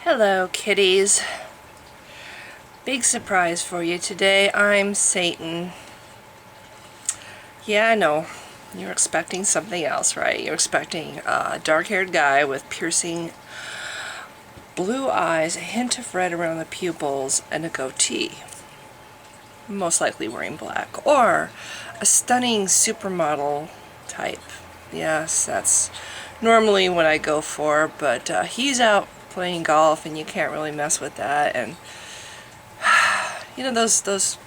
Hello, kitties. Big surprise for you today. I'm Satan. Yeah, I know. You're expecting something else, right? You're expecting a dark-haired guy with piercing blue eyes, a hint of red around the pupils, and a goatee. Most likely wearing black. Or a stunning supermodel type. Yes, that's normally what I go for, but he's out playing golf and you can't really mess with that. And you know, those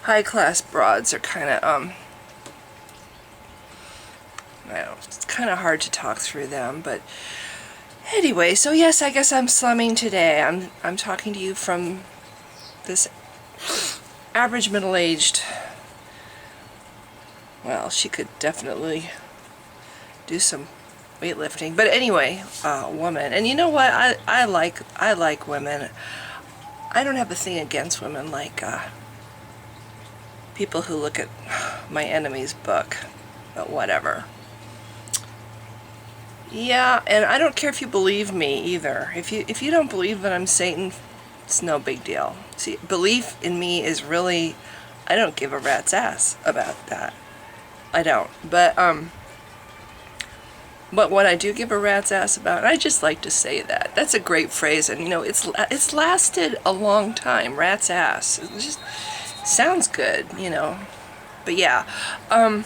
high-class broads are kind of I don't know, it's kind of hard to talk through them. But anyway, so yes, I guess I'm slumming today. I'm talking to you from this average middle-aged, well, she could definitely do some weightlifting, but anyway, woman. And you know what, I like women. I don't have a thing against women, like people who look at my enemy's book, but whatever. Yeah, and I don't care if you believe me either. If you don't believe that I'm Satan, it's no big deal. See, belief in me is really, I don't give a rat's ass about that. I don't. But what I do give a rat's ass about, and I just like to say that. That's a great phrase, and you know, it's lasted a long time. Rat's ass. It just sounds good, you know. But yeah, I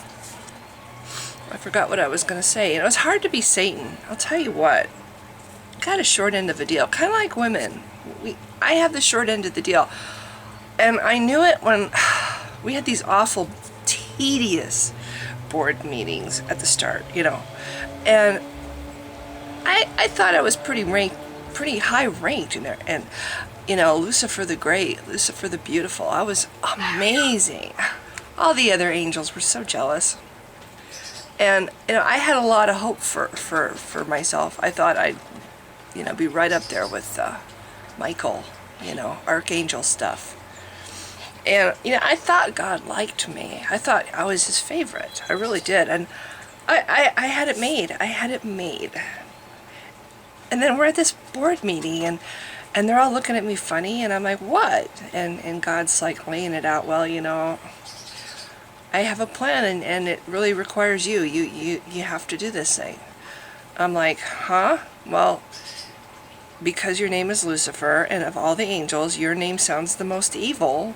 forgot what I was gonna say. You know, it's hard to be Satan. I'll tell you what. Got a short end of the deal. Kind of like women. I have the short end of the deal, and I knew it when we had these awful, tedious board meetings at the start, you know. And I thought I was pretty high ranked in there. And, you know, Lucifer the Great, Lucifer the Beautiful, I was amazing. All the other angels were so jealous. And, you know, I had a lot of hope for myself. I thought I'd, you know, be right up there with Michael, you know, archangel stuff. And, you know, I thought God liked me. I thought I was his favorite. I really did. And I had it made. I had it made. And then we're at this board meeting, and they're all looking at me funny, and I'm like, what? And God's like laying it out, well, you know, I have a plan, and it really requires you. You have to do this thing. I'm like, huh? Well, because your name is Lucifer, and of all the angels, your name sounds the most evil,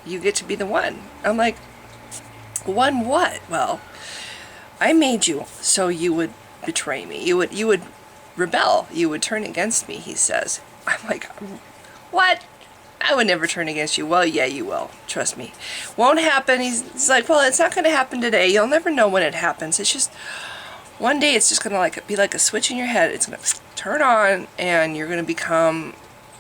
you get to be the one. I'm like, one what? Well, I made you so you would betray me. You would rebel. You would turn against me, he says. I'm like, what? I would never turn against you. Well, yeah, you will. Trust me. Won't happen. He's like, well, it's not going to happen today. You'll never know when it happens. It's just, one day it's just going to be like a switch in your head. It's going to turn on, and you're going to become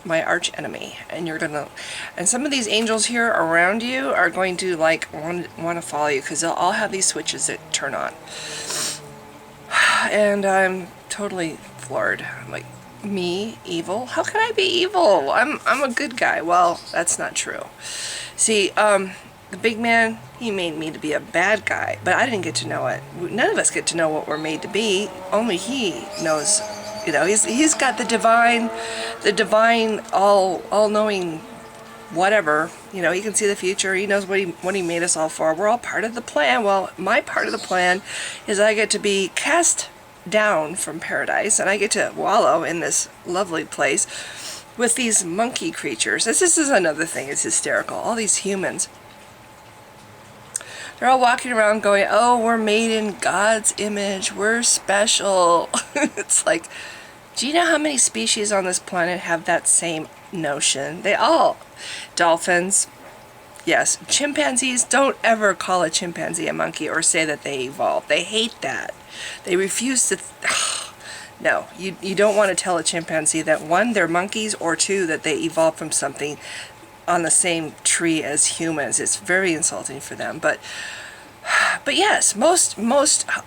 my arch enemy, and you're gonna, and some of these angels here around you are going to like want to follow you, because they'll all have these switches that turn on. And I'm totally floored. I'm like, me evil? How can I be evil? I'm a good guy. Well, that's not true. See, the big man, he made me to be a bad guy, but I didn't get to know it. None of us get to know what we're made to be. Only he knows. You know, he's got the divine, all-knowing, whatever. You know, he can see the future. He knows what he made us all for. We're all part of the plan. Well, my part of the plan is I get to be cast down from paradise, and I get to wallow in this lovely place with these monkey creatures. This is another thing. It's hysterical. All these humans, they're all walking around going, oh, we're made in God's image. We're special. It's like, do you know how many species on this planet have that same notion? They all, dolphins, yes, chimpanzees, don't ever call a chimpanzee a monkey or say that they evolved. They hate that. They refuse to, no, you don't want to tell a chimpanzee that, one, they're monkeys, or two, that they evolved from something on the same tree as humans. It's very insulting for them. But yes, most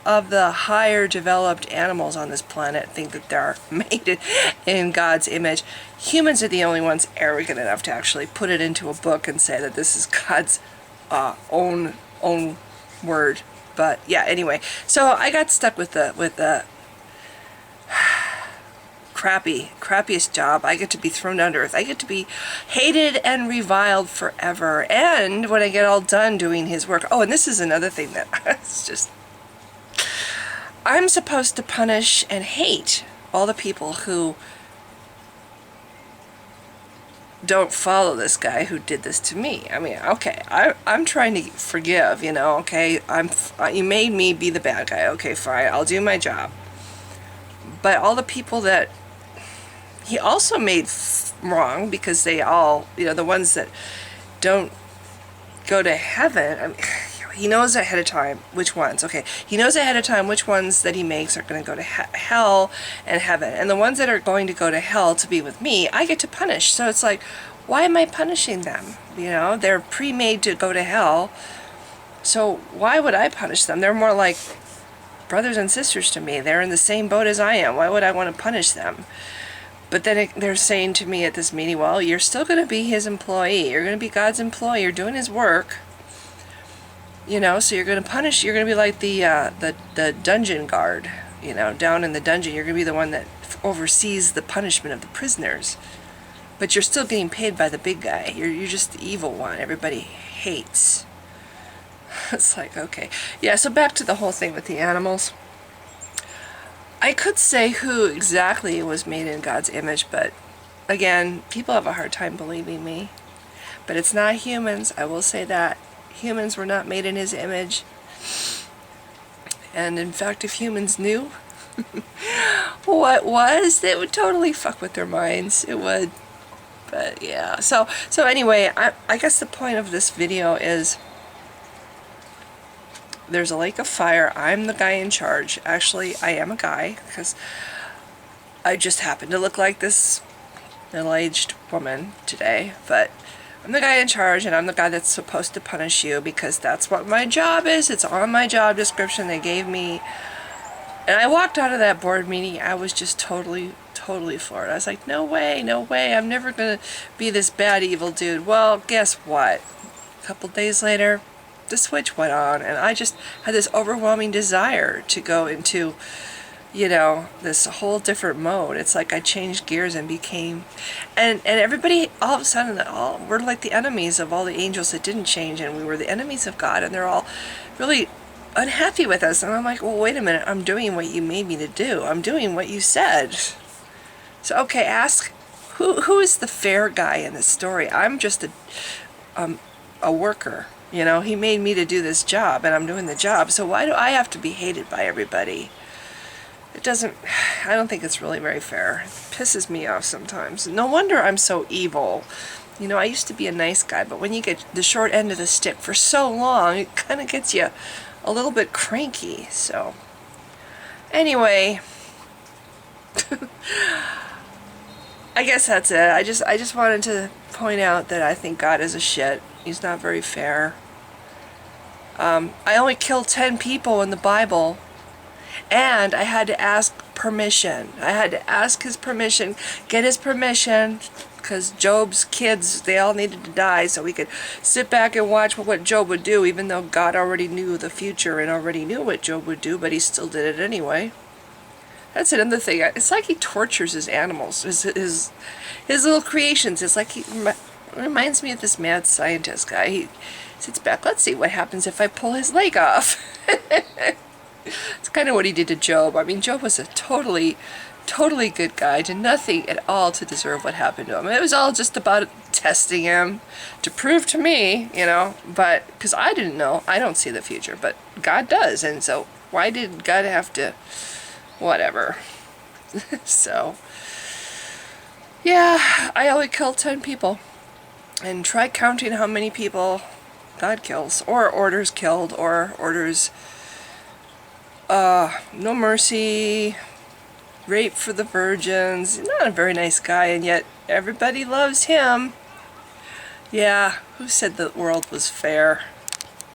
of the higher developed animals on this planet think that they're made in God's image. Humans are the only ones arrogant enough to actually put it into a book and say that this is God's own word. But yeah, anyway, so I got stuck with the crappiest job. I get to be thrown down to earth. I get to be hated and reviled forever. And when I get all done doing his work, oh, and this is another thing that it's just, I'm supposed to punish and hate all the people who don't follow this guy who did this to me. I mean, okay, I'm trying to forgive, you know, okay, you made me be the bad guy, okay, fine, I'll do my job. But all the people that he also made wrong, because they all, you know, the ones that don't go to heaven, I mean, he knows ahead of time which ones, okay, he knows ahead of time which ones that he makes are going to go to hell and heaven, and the ones that are going to go to hell to be with me, I get to punish. So it's like, why am I punishing them? You know, they're pre-made to go to hell, so why would I punish them? They're more like brothers and sisters to me. They're in the same boat as I am. Why would I want to punish them? But then they're saying to me at this meeting, well, you're still going to be his employee. You're going to be God's employee. You're doing his work. You know, so you're going to punish, you're going to be like the dungeon guard, you know, down in the dungeon. You're going to be the one that oversees the punishment of the prisoners. But you're still getting paid by the big guy. You're just the evil one everybody hates. It's like, okay. Yeah, so back to the whole thing with the animals. I could say who exactly was made in God's image, but again, people have a hard time believing me. But it's not humans, I will say that. Humans were not made in his image. And in fact, if humans knew what was, it would totally fuck with their minds. It would. But yeah. So anyway, I guess the point of this video is there's a lake of fire. I'm the guy in charge. Actually, I am a guy because I just happen to look like this middle-aged woman today. But I'm the guy in charge, and I'm the guy that's supposed to punish you because that's what my job is. It's on my job description they gave me. And I walked out of that board meeting, I was just totally floored. I was like, no way, I'm never going to be this bad evil dude. Well, guess what? A couple days later, the switch went on, and I just had this overwhelming desire to go into, you know, this whole different mode. It's like I changed gears and became, and everybody all of a sudden, we're like the enemies of all the angels that didn't change, and we were the enemies of God, and they're all really unhappy with us. And I'm like, well, wait a minute, I'm doing what you made me to do. I'm doing what you said. So okay, ask who is the fair guy in this story? I'm just a worker. You know, he made me to do this job, and I'm doing the job. So why do I have to be hated by everybody? It doesn't, I don't think it's really very fair. It pisses me off sometimes. No wonder I'm so evil. You know, I used to be a nice guy, but when you get the short end of the stick for so long, it kind of gets you a little bit cranky. So, anyway, I guess that's it. I just wanted to point out that I think God is a shit. He's not very fair. I only killed 10 people in the Bible. And I had to ask permission. I had to ask his permission, get his permission, because Job's kids, they all needed to die so we could sit back and watch what Job would do, even though God already knew the future and already knew what Job would do, but he still did it anyway. That's another thing. It's like he tortures his animals, his little creations. It's like he reminds me of this mad scientist guy. He sits back, let's see what happens if I pull his leg off. It's kind of what he did to Job. I mean, Job was a totally good guy, did nothing at all to deserve what happened to him. It was all just about testing him to prove to me, you know, but because I didn't know, I don't see the future, but God does, and so why did God have to, whatever. So, yeah, I only killed 10 people, and try counting how many people God kills, or orders killed, or orders no mercy, rape for the virgins. He's not a very nice guy, and yet everybody loves him. Yeah, who said the world was fair?